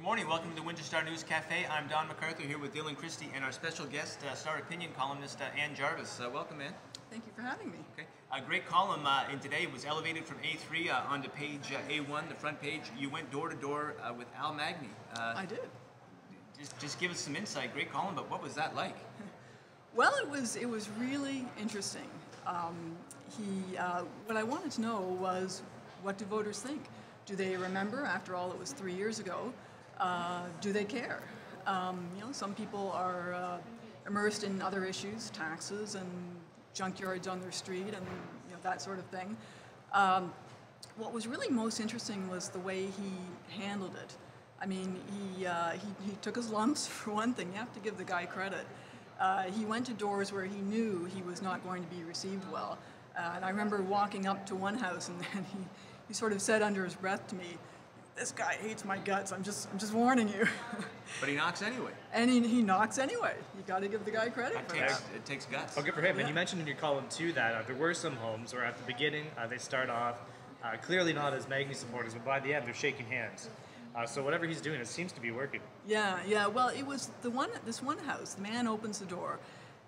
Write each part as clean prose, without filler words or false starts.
morning. Welcome to the Windsor Star News Cafe. I'm Don McArthur here with Dylan Kristy and our special guest, Star Opinion columnist Anne Jarvis. Welcome, Anne. Thank you for having me. Okay. A great column in today was elevated from A3 onto page A1, the front page. You went door to door with Al Magny. I did. Just give us some insight. Great column, but what was that like? Well, it was really interesting. What I wanted to know was, what do voters think? Do they remember? After all, it was 3 years ago. Do they care? Some people are immersed in other issues, taxes and junkyards on their street and that sort of thing. What was really most interesting was the way he handled it. I mean, he took his lumps, for one thing. You have to give the guy credit. He went to doors where he knew he was not going to be received well. And I remember walking up to one house, and then he sort of said under his breath to me, "This guy hates my guts. I'm just warning you." But he knocks anyway. And he knocks anyway. You got to give the guy credit. It takes guts. Oh, good for him. Yeah. And you mentioned in your column too that there were some homes where at the beginning they start off clearly not as Magny supporters, but by the end they're shaking hands. So whatever he's doing, it seems to be working. Yeah. Well, it was this one house. The man opens the door,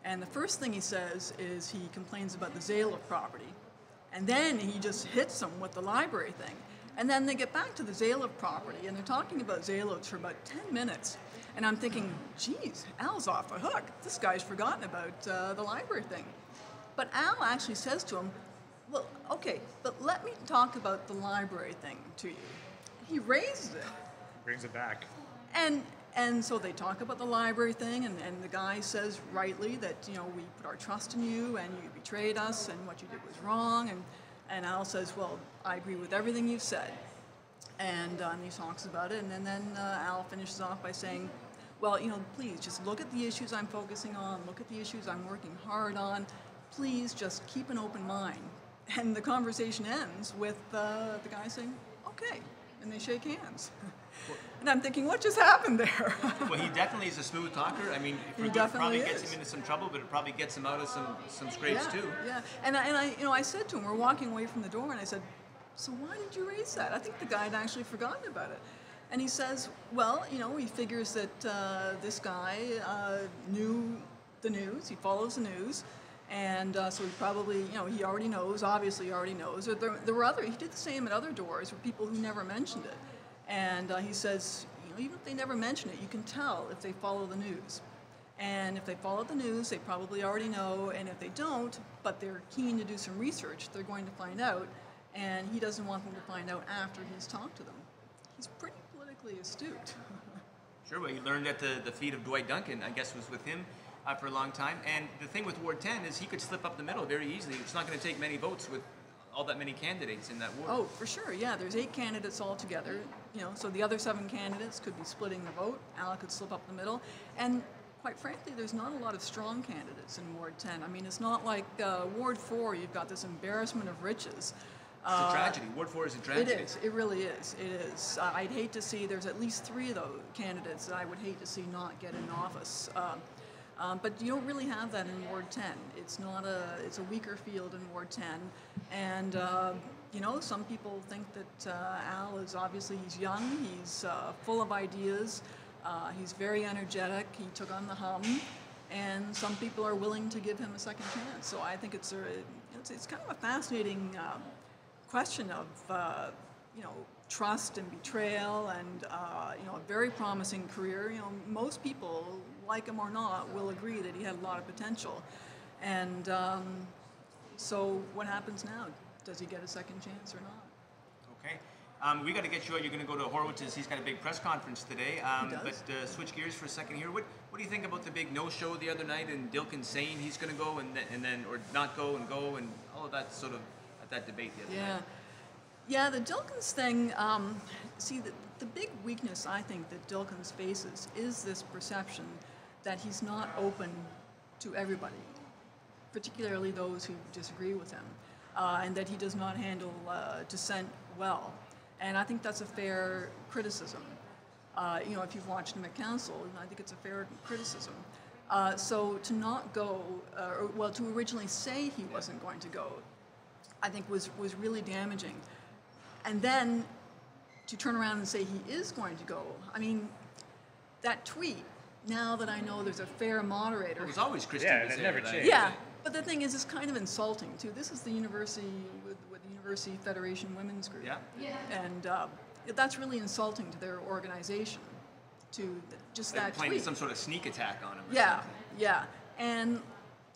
and the first thing he says is he complains about the Zale property, and then he just hits them with the library thing. And then they get back to the Zale property, and they're talking about Zale for about 10 minutes. And I'm thinking, geez, Al's off the hook. This guy's forgotten about the library thing. But Al actually says to him, well, okay, but let me talk about the library thing to you. He raises it. Brings it back. And so they talk about the library thing, and the guy says rightly that, we put our trust in you, and you betrayed us, and what you did was wrong. And Al says, well, I agree with everything you've said. And he talks about it, and then Al finishes off by saying, well, please just look at the issues I'm focusing on, look at the issues I'm working hard on. Please just keep an open mind. And the conversation ends with the guy saying, okay, and they shake hands. And I'm thinking, what just happened there? Well, he definitely is a smooth talker. I mean, it probably gets him into some trouble, but it probably gets him out of some scrapes too. Yeah, and I said to him, we're walking away from the door, and I said, so why did you raise that? I think the guy had actually forgotten about it. And he says, well, he figures that this guy knew the news, he follows the news, and so he probably, he already knows, obviously he already knows. Or there were he did the same at other doors for people who never mentioned it. And he says, even if they never mention it, you can tell if they follow the news. And if they follow the news, they probably already know, and if they don't, but they're keen to do some research, they're going to find out, and he doesn't want them to find out after he's talked to them. He's pretty politically astute. Sure, well, he learned at the feet of Dwight Duncan, I guess was with him for a long time. And the thing with Ward 10 is he could slip up the middle very easily. It's not going to take many votes with all that many candidates in that ward. Oh, for sure, yeah. There's 8 candidates altogether, so the other 7 candidates could be splitting the vote. Al could slip up the middle. And quite frankly, there's not a lot of strong candidates in Ward 10. I mean, it's not like Ward 4, you've got this embarrassment of riches. It's a tragedy. Ward 4 is a tragedy. It is. It really is. It is. I'd hate to see, there's at least 3 of those candidates that I would hate to see not get in office. But you don't really have that in Ward 10. It's a weaker field in Ward 10. And, some people think that Al is obviously, he's young, he's full of ideas, he's very energetic, he took on the hum, and some people are willing to give him a second chance. So I think it's kind of a fascinating question of, trust and betrayal and, a very promising career. Most people, like him or not, will agree that he had a lot of potential. And so what happens now? Does he get a second chance or not? Okay. We got to get you out. You're going to go to Horowitz's. He's got a big press conference today. He does. But switch gears for a second here. What do you think about the big no-show the other night and Dilkin saying he's going to go and then or not go and all of that sort of at that debate the other night? Yeah, the Dilkins thing, see, the big weakness I think that Dilkins faces is this perception that he's not open to everybody, particularly those who disagree with him, and that he does not handle dissent well. And I think that's a fair criticism. If you've watched him at council, I think it's a fair criticism. So to not go, to originally say he wasn't going to go, I think was really damaging. And then to turn around and say he is going to go. I mean, that tweet, now that I know there's a fair moderator. It was always Kristy. Yeah, was it there, never right? changed. Yeah, but the thing is, it's kind of insulting too. This is the university with the University Federation Women's Group. Yeah. And that's really insulting to their organization, to just Like that planning tweet. some sort of sneak attack on him. Or Yeah, something. yeah. And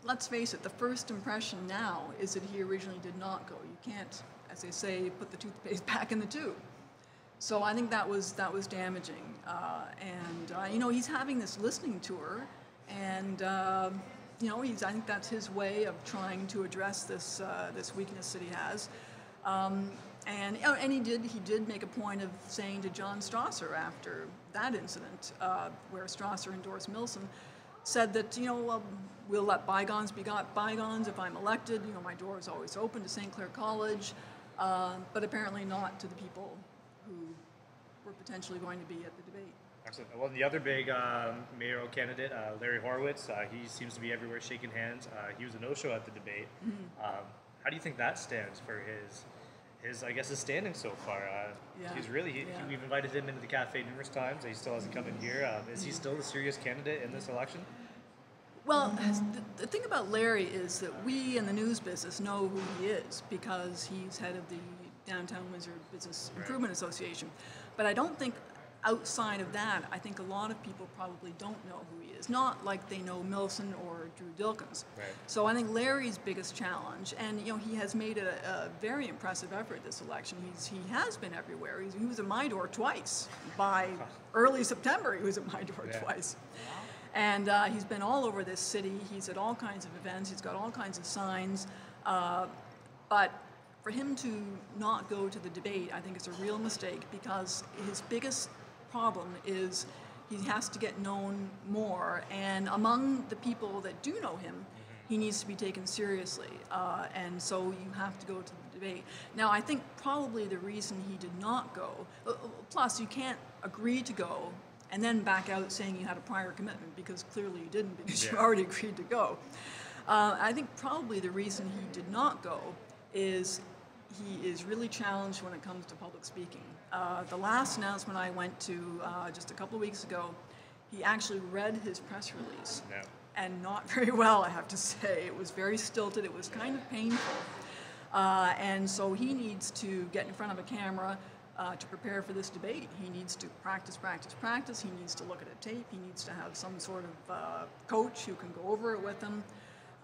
let's face it, the first impression now is that he originally did not go. You can't, as they say, put the toothpaste back in the tube. So I think that was damaging. You know, he's having this listening tour, and you know, I think that's his way of trying to address this weakness that he has. And he did make a point of saying to John Strasser after that incident, where Strasser endorsed Milson, said that, you know, we'll let bygones be bygones. If I'm elected, you know, my door is always open to St. Clair College, but apparently not to the people who were potentially going to be at the debate. Excellent. Well, the other big mayoral candidate, Larry Horowitz, he seems to be everywhere shaking hands. He was a no-show at the debate. How do you think that stands for his I guess, his standing so far? He's really, we've invited him into the cafe numerous times. He still hasn't come in here. Is he still the serious candidate in this election? Well, the thing about Larry is that we in the news business know who he is because he's head of the Downtown Windsor Business Improvement Association. But I don't think outside of that, I think a lot of people probably don't know who he is. Not like they know Milson or Drew Dilkins. Right. So I think Larry's biggest challenge, and you know, he has made a very impressive effort this election. He has been everywhere. He was at my door twice. By early September, he was at my door twice. And he's been all over this city. He's at all kinds of events. He's got all kinds of signs. But for him to not go to the debate, I think it's a real mistake because his biggest problem is he has to get known more. And among the people that do know him, he needs to be taken seriously. And so you have to go to the debate. Now, I think probably the reason he did not go, plus you can't agree to go and then back out saying you had a prior commitment because clearly you didn't because you already agreed to go. I think probably the reason he did not go is he is really challenged when it comes to public speaking. The last announcement I went to just a couple of weeks ago, he actually read his press release. No. And not very well, I have to say. It was very stilted. It was kind of painful. And so he needs to get in front of a camera to prepare for this debate. He needs to practice. He needs to look at a tape. He needs to have some sort of coach who can go over it with him.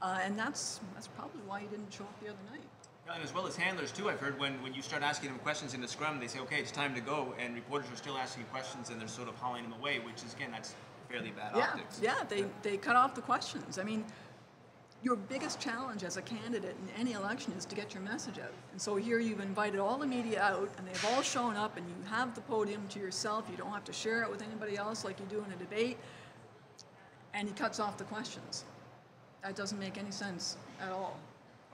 And that's probably why he didn't show up the other night. And as well as handlers too, I've heard when you start asking them questions in the scrum, they say, okay, it's time to go, and reporters are still asking questions and they're sort of hauling them away, which is, again, that's fairly bad optics. Yeah, they cut off the questions. I mean, your biggest challenge as a candidate in any election is to get your message out. And so here you've invited all the media out, and they've all shown up, and you have the podium to yourself. You don't have to share it with anybody else like you do in a debate. And he cuts off the questions. That doesn't make any sense at all.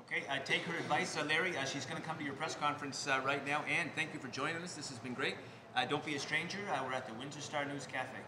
Okay, take her advice, Larry. She's going to come to your press conference right now. Anne, thank you for joining us. This has been great. Don't be a stranger. We're at the Windsor Star News Cafe.